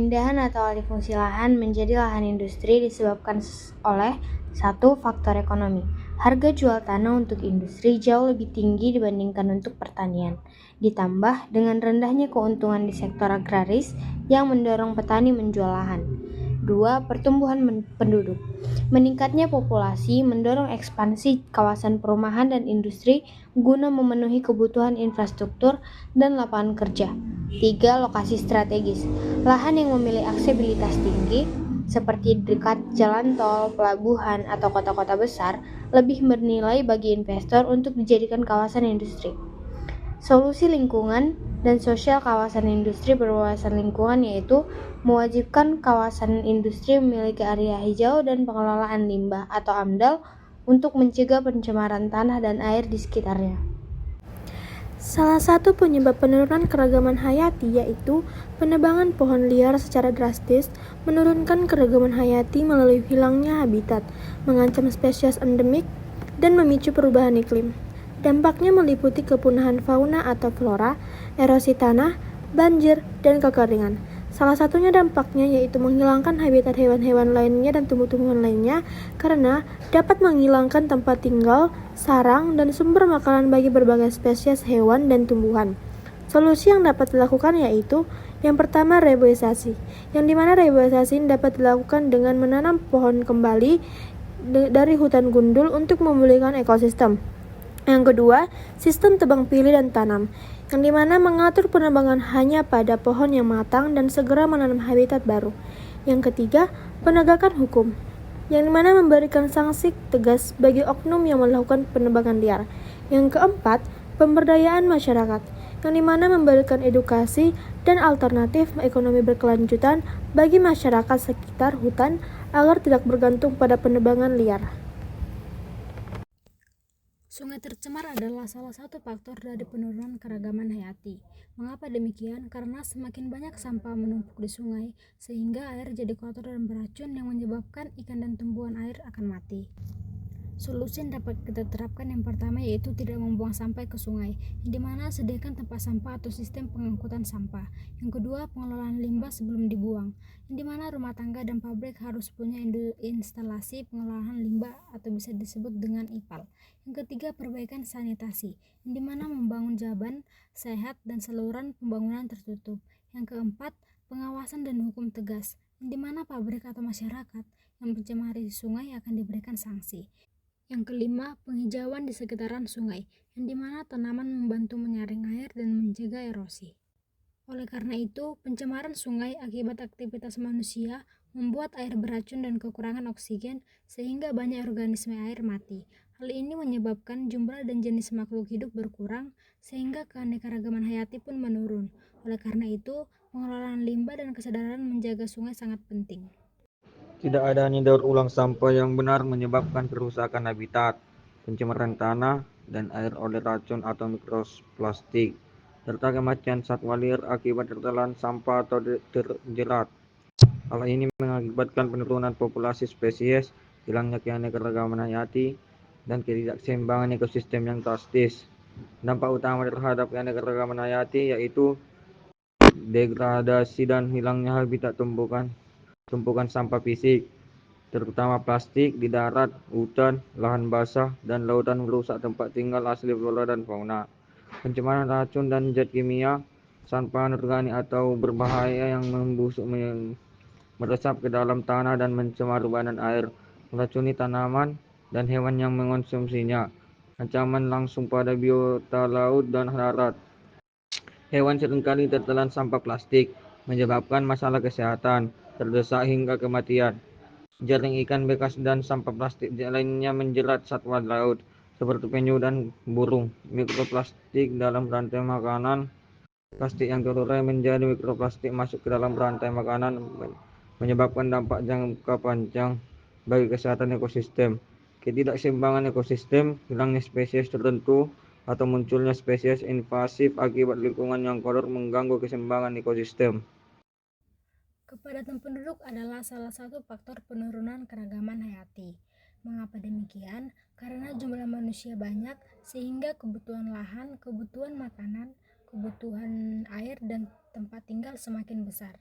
Pemindahan atau alih fungsi lahan menjadi lahan industri disebabkan oleh satu faktor ekonomi. Harga jual tanah untuk industri jauh lebih tinggi dibandingkan untuk pertanian, ditambah dengan rendahnya keuntungan di sektor agraris yang mendorong petani menjual lahan. 2. Pertumbuhan penduduk. Meningkatnya populasi mendorong ekspansi kawasan perumahan dan industri guna memenuhi kebutuhan infrastruktur dan lapangan kerja. 3. Lokasi strategis. Lahan yang memiliki aksesibilitas tinggi seperti dekat jalan tol, pelabuhan, atau kota-kota besar lebih bernilai bagi investor untuk dijadikan kawasan industri. Solusi lingkungan dan sosial kawasan industri berwawasan lingkungan yaitu mewajibkan kawasan industri memiliki area hijau dan pengelolaan limbah atau AMDAL untuk mencegah pencemaran tanah dan air di sekitarnya. Salah satu penyebab penurunan keragaman hayati yaitu penebangan pohon liar secara drastis menurunkan keragaman hayati melalui hilangnya habitat, mengancam spesies endemik, dan memicu perubahan iklim. Dampaknya meliputi kepunahan fauna atau flora, erosi tanah, banjir, dan kekeringan. Salah satunya dampaknya yaitu menghilangkan habitat hewan-hewan lainnya dan tumbuh-tumbuhan lainnya karena dapat menghilangkan tempat tinggal, sarang, dan sumber makanan bagi berbagai spesies hewan dan tumbuhan. Solusi yang dapat dilakukan yaitu yang pertama reboisasi, yang dimana reboisasi dapat dilakukan dengan menanam pohon kembali dari hutan gundul untuk memulihkan ekosistem. Yang kedua, sistem tebang pilih dan tanam, yang dimana mengatur penebangan hanya pada pohon yang matang dan segera menanam habitat baru. Yang ketiga, penegakan hukum, yang dimana memberikan sanksi tegas bagi oknum yang melakukan penebangan liar. Yang keempat, pemberdayaan masyarakat, yang dimana memberikan edukasi dan alternatif ekonomi berkelanjutan bagi masyarakat sekitar hutan agar tidak bergantung pada penebangan liar. Sungai tercemar adalah salah satu faktor dari penurunan keragaman hayati. Mengapa demikian? Karena semakin banyak sampah menumpuk di sungai, sehingga air jadi kotor dan beracun yang menyebabkan ikan dan tumbuhan air akan mati. Solusi yang dapat kita terapkan yang pertama yaitu tidak membuang sampah ke sungai, di mana sediakan tempat sampah atau sistem pengangkutan sampah. Yang kedua, pengelolaan limbah sebelum dibuang, di mana rumah tangga dan pabrik harus punya instalasi pengelolaan limbah atau bisa disebut dengan IPAL. Yang ketiga, perbaikan sanitasi, di mana membangun jaban sehat dan saluran pembangunan tertutup. Yang keempat, pengawasan dan hukum tegas, di mana pabrik atau masyarakat yang mencemari sungai akan diberikan sanksi. Yang kelima, penghijauan di sekitaran sungai, yang dimana tanaman membantu menyaring air dan mencegah erosi. Oleh karena itu, pencemaran sungai akibat aktivitas manusia membuat air beracun dan kekurangan oksigen sehingga banyak organisme air mati. Hal ini menyebabkan jumlah dan jenis makhluk hidup berkurang sehingga keanekaragaman hayati pun menurun. Oleh karena itu, pengelolaan limbah dan kesadaran menjaga sungai sangat penting. Tidak adanya daur ulang sampah yang benar menyebabkan kerusakan habitat, pencemaran tanah dan air oleh racun atau mikroplastik, serta kematian satwa liar akibat tertelan sampah atau terjerat. Hal ini mengakibatkan penurunan populasi spesies, hilangnya keanekaragaman hayati, dan ketidakseimbangan ekosistem yang drastis. Dampak utama terhadap keanekaragaman hayati yaitu degradasi dan hilangnya habitat tumpukan sampah fisik, terutama plastik di darat, hutan, lahan basah, dan lautan merusak tempat tinggal asli flora dan fauna. Pencemaran racun dan zat kimia, sampah anorganik atau berbahaya yang membusuk meresap ke dalam tanah dan mencemari badan air, meracuni tanaman dan hewan yang mengonsumsinya. Ancaman langsung pada biota laut dan darat. Hewan seringkali tertelan sampah plastik, menyebabkan masalah kesehatan, terdesak hingga kematian. Jaring ikan bekas dan sampah plastik lainnya menjerat satwa laut, seperti penyu dan burung. Mikroplastik dalam rantai makanan. Plastik yang terurai menjadi mikroplastik masuk ke dalam rantai makanan, menyebabkan dampak jangka panjang bagi kesehatan ekosistem. Ketidakseimbangan ekosistem, hilangnya spesies tertentu, atau munculnya spesies invasif akibat lingkungan yang kotor mengganggu keseimbangan ekosistem. Kepadatan penduduk adalah salah satu faktor penurunan keragaman hayati. Mengapa demikian? Karena jumlah manusia banyak sehingga kebutuhan lahan, kebutuhan makanan, kebutuhan air dan tempat tinggal semakin besar.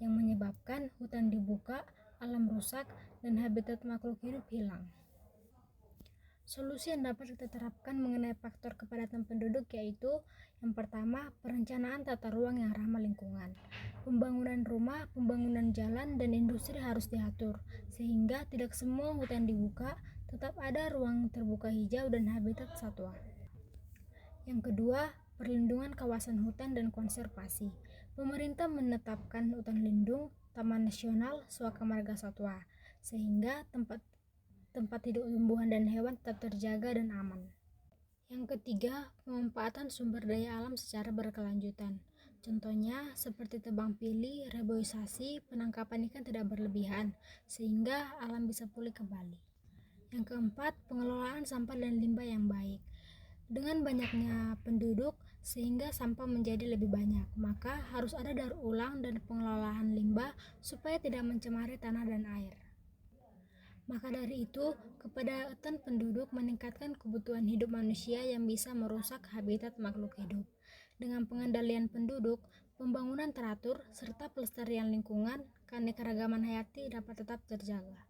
yang menyebabkan hutan dibuka, alam rusak, dan habitat makhluk hidup hilang. Solusi yang dapat kita terapkan mengenai faktor kepadatan penduduk yaitu yang pertama, perencanaan tata ruang yang ramah lingkungan. Pembangunan rumah, pembangunan jalan, dan industri harus diatur, sehingga tidak semua hutan dibuka, tetap ada ruang terbuka hijau dan habitat satwa. Yang kedua, perlindungan kawasan hutan dan konservasi. Pemerintah menetapkan hutan lindung, taman nasional, suaka marga satwa, sehingga tempat hidup tumbuhan dan hewan tetap terjaga dan aman. Yang ketiga, pemanfaatan sumber daya alam secara berkelanjutan. Contohnya seperti tebang pilih, reboisasi, penangkapan ikan tidak berlebihan, sehingga alam bisa pulih kembali. Yang keempat, pengelolaan sampah dan limbah yang baik. Dengan banyaknya penduduk, sehingga sampah menjadi lebih banyak, maka harus ada daur ulang dan pengelolaan limbah supaya tidak mencemari tanah dan air. Maka dari itu, kepadatan penduduk meningkatkan kebutuhan hidup manusia yang bisa merusak habitat makhluk hidup. Dengan pengendalian penduduk, pembangunan teratur, serta pelestarian lingkungan, keanekaragaman hayati dapat tetap terjaga.